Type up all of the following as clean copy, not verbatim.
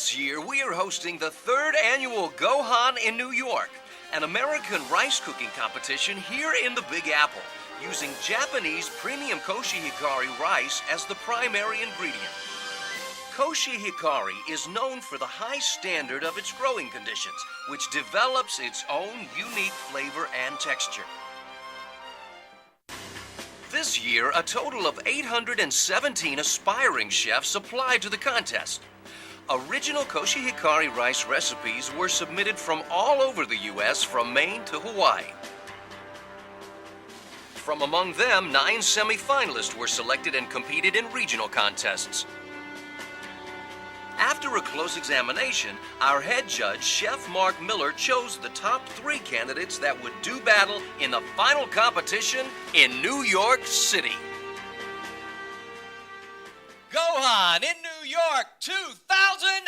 This year, we are hosting the 3rd annual Gohan in New York, an American rice cooking competition here in the Big Apple, using Japanese premium Koshihikari rice as the primary ingredient. Koshihikari is known for the high standard of its growing conditions, which develops its own unique flavor and texture. This year, a total of 817 aspiring chefs applied to the contest. Original Koshihikari rice recipes were submitted from all over the U.S., from Maine to Hawaii. From among them, 9 semifinalists were selected and competed in regional contests. After a close examination, our head judge, Chef Mark Miller, chose the top 3 candidates that would do battle in the final competition in New York City. Gohan in New York 2005!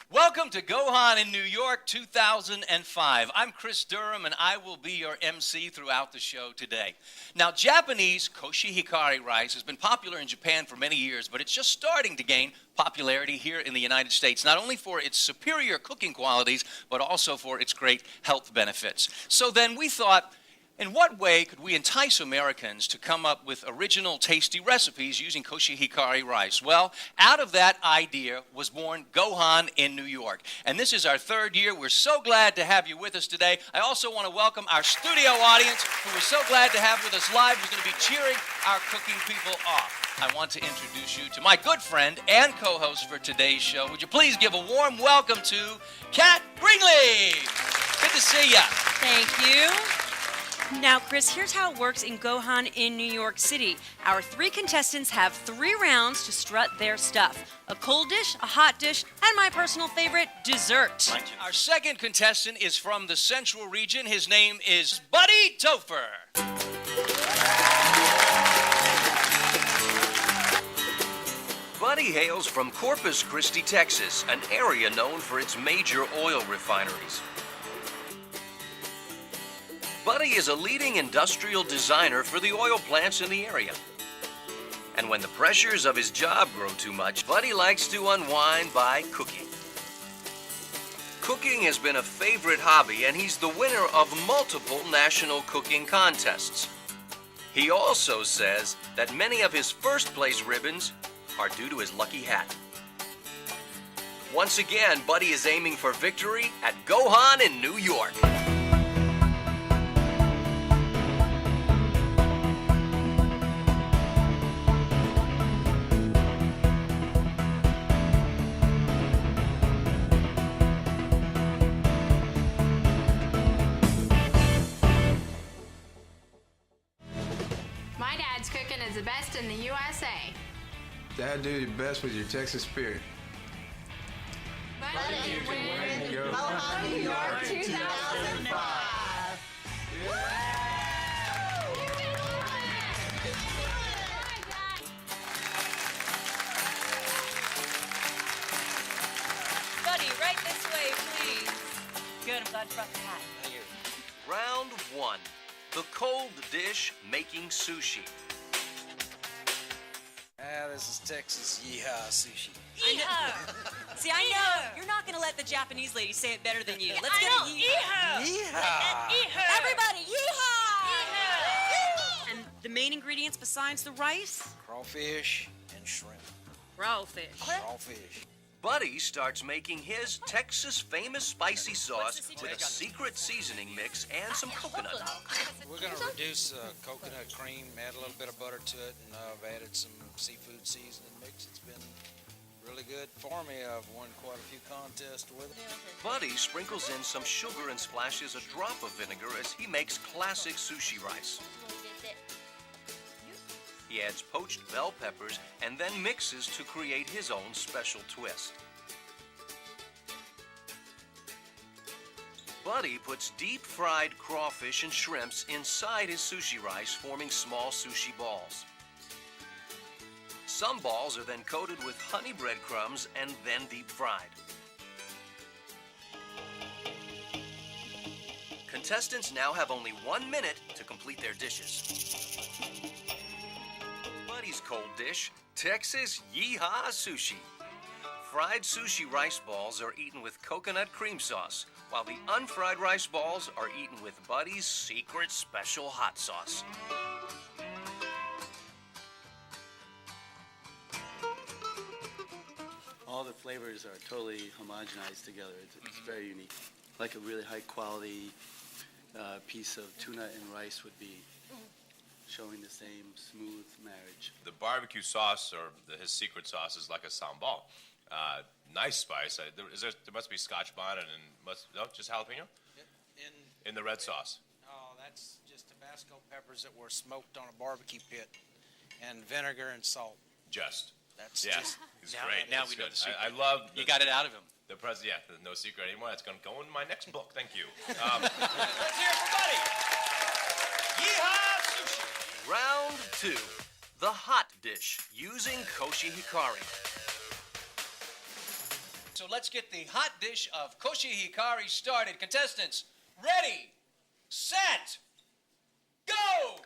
Welcome to Gohan in New York 2005. I'm Chris Durham, and I will be your MC throughout the show today. Now, Japanese Koshihikari rice has been popular in Japan for many years, but it's just starting to gain popularity here in the United States, not only for its superior cooking qualities, but also for its great health benefits. So then we thought, in what way could we entice Americans to come up with original, tasty recipes using Koshihikari rice? Well, out of that idea was born Gohan in New York. And this is our 3rd year. We're so glad to have you with us today. I also want to welcome our studio audience, who we're so glad to have with us live, who's going to be cheering our cooking people off. I want to introduce you to my good friend and co-host for today's show. Would you please give a warm welcome to Kat Greenleaf? Good to see you. Thank you. Now, Chris, here's how it works in Gohan in New York City. Our 3 contestants have 3 rounds to strut their stuff. A cold dish, a hot dish, and my personal favorite, dessert. Our second contestant is from the Central region. His name is Buddy Toepfer. Buddy hails from Corpus Christi, Texas, an area known for its major oil refineries. Buddy is a leading industrial designer for the oil plants in the area. And when the pressures of his job grow too much, Buddy likes to unwind by cooking. Cooking has been a favorite hobby, and he's the winner of multiple national cooking contests. He also says that many of his first-place ribbons are due to his lucky hat. Once again, Buddy is aiming for victory at Gohan in New York. My dad's cooking is the best in the USA. Dad, do your best with your Texas spirit. Buddy can win Gohan New York 2005. Buddy, right this way, please. Good, I'm glad you brought the hat. Thank you. Round 1. The cold dish, making sushi. This is Texas Yeehaw Sushi. Yeehaw! See, I know you're not going to let the Japanese lady say it better than you. Let's get a yeehaw. Yeehaw! Everybody, yeehaw! Yeehaw! And the main ingredients besides the rice? Crawfish and shrimp. Crawfish. Crawfish. Buddy starts making his Texas-famous spicy sauce with a secret seasoning mix and some coconut. We're going to reduce coconut cream, add a little bit of butter to it, and I've added some seafood seasoning mix. It's been really good for me. I've won quite a few contests with it. Buddy sprinkles in some sugar and splashes a drop of vinegar as he makes classic sushi rice. He adds poached bell peppers and then mixes to create his own special twist. Buddy puts deep-fried crawfish and shrimps inside his sushi rice, forming small sushi balls. Some balls are then coated with honey breadcrumbs and then deep-fried. contestants now have only 1 minute to complete their dishes. Buddy's cold dish, Texas Yeehaw Sushi. Fried sushi rice balls are eaten with coconut cream sauce, while the unfried rice balls are eaten with Buddy's secret special hot sauce. All the flavors are totally homogenized together. It's very unique. Like a really high quality piece of tuna and rice would be, showing the same smooth marriage. The barbecue sauce, or his secret sauce, is like a sambal. Nice spice. There must be Scotch bonnet and just jalapeno in the red sauce. Oh, that's just Tabasco peppers that were smoked on a barbecue pit, and vinegar and salt. That's Yes, he's great. Now It's we know good. the secret. I love You got it out of him. the president. Yeah, there's no secret anymore. That's going to go in my next book. Thank you. Let's hear it for Buddy. Yeehaw Sushi. Round 2. The hot dish using Koshihikari. So let's get the hot dish of Koshihikari started. Contestants, ready, set, go!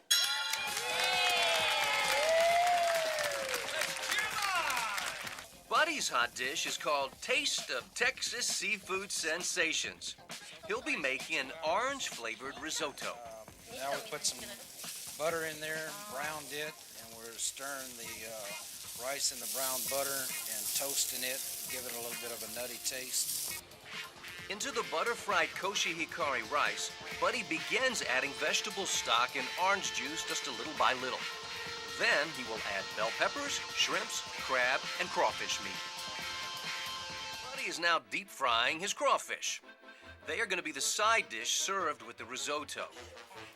Let's cheer 'em on! Buddy's hot dish is called Taste of Texas Seafood Sensations. He'll be making an orange-flavored risotto. Now we put some butter in there, browned it, and we're stirring the rice in the brown butter and toasting it, give it a little bit of a nutty taste. Into the butter-fried Koshihikari rice, Buddy begins adding vegetable stock and orange juice just a little by little. Then he will add bell peppers, shrimps, crab, and crawfish meat. Buddy is now deep frying his crawfish. They are going to be the side dish served with the risotto.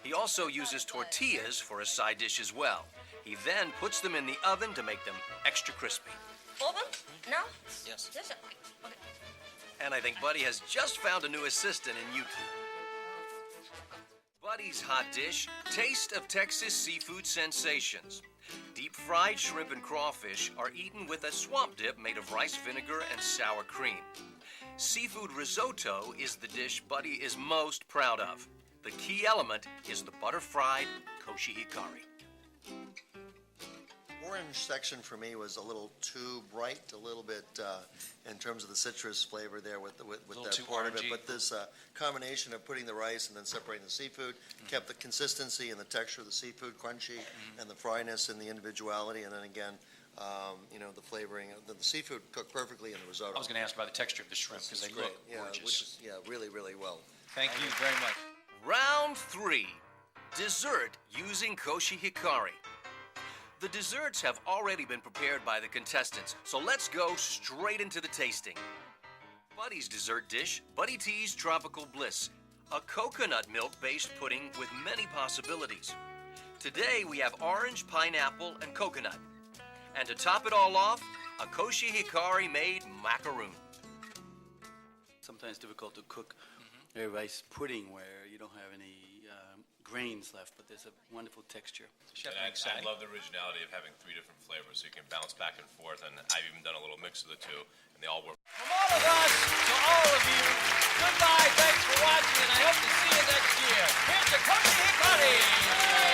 He also uses tortillas for a side dish as well. He then puts them in the oven to make them extra crispy. Oven? No? Yes. Yes, okay. And I think Buddy has just found a new assistant in YouTube. Buddy's hot dish, Taste of Texas Seafood Sensations. Deep-fried shrimp and crawfish are eaten with a swamp dip made of rice vinegar and sour cream. Seafood risotto is the dish Buddy is most proud of. The key element is the butter-fried Koshihikari. Orange section for me was a little too bright, a little bit in terms of the citrus flavor there with that too part of it. orangey. But this combination of putting the rice and then separating the seafood kept the consistency and the texture of the seafood crunchy, and the fryness and the individuality, and then again, the flavoring of the seafood cooked perfectly in the risotto. I was going to ask about the texture of the shrimp because they look gorgeous. Really, really well. Thank you very much. Round 3. Dessert using Koshihikari. The desserts have already been prepared by the contestants, so let's go straight into the tasting. Buddy's dessert dish, Buddy T's Tropical Bliss, a coconut milk-based pudding with many possibilities. Today we have orange, pineapple, and coconut. And to top it all off, a Koshihikari-made macaroon. Sometimes difficult to cook a rice pudding where you don't have any grains left, but there's a wonderful texture. Chef, And I exciting. love the originality of having 3 different flavors, so you can bounce back and forth. And I've even done a little mix of the two, and they all work. From all of us to all of you, goodbye, thanks for watching, and I hope to see you next year. Here's the Koshihikari!